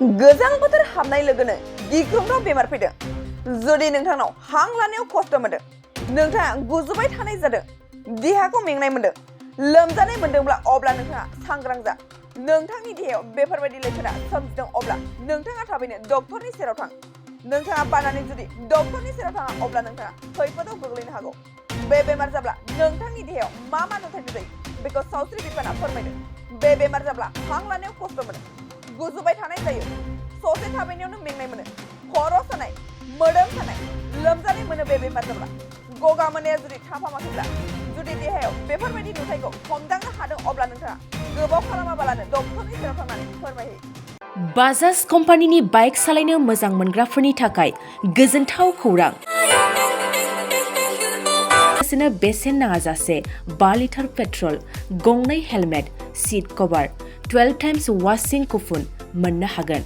गोजां बोथोर हाबनाय लोगोनो गिख्रंथाव बेमार फैदों। जुदि नोंथांनाव हां लानायाव खस्थ' मोनदों, नोंथाङा गुजुबाय थानाय जादों, देहाखौ मेंनाय मोनदों, लोमजानाय मोनदोंब्ला अब्ला नोंथाङा सांग्रां जा। नोंथांनि देहायाव बेफोरबायदि लैखोना सोमजिदों अब्ला नोंथाङा थाबैनो डक्टरनि सेराव थां। नोंथाङा बानानै जुदि डक्टरनि सेराव थाङा अब्ला नोंथाङा खैफोदाव गोग्लैनो हागौ। बे बेमार जाब्ला नोंथांनि देहायाव मा नुथाय नुजायो बेखौ सावस्रि बिफाना फोरमायदों। बे बेमार जाब्ला हां लानायाव खस्थ' मोनो, गुजुबाय थानाय जायो, ससे थाबायनायावनो मेंनाय मोनो, खर' सानाय, मोदोम सानाय, लोमजानाय मोनो। बे बेमार जाब्ला गगा मोननाया जुदि थाफामाखैब्ला, जुदि देहायाव बेफोरबायदि नुथायखौ हमदांनो हादों अब्ला नोंथाङा गोबाव खालामाबालानो डक्टरनि सेराव थांनानै फोरमायहै। बाजाज कम्पानिनि बाइक सालायनो मोजां मोनग्राफोरनि थाखाय गोजोनथाव खौरां। बेसेन नाङाजासे 5 लिटार पेट्रल, गंनै हेलमेट, सीट कभार, 12 टाइम्स वाशिं कुपन मोननो हागोन।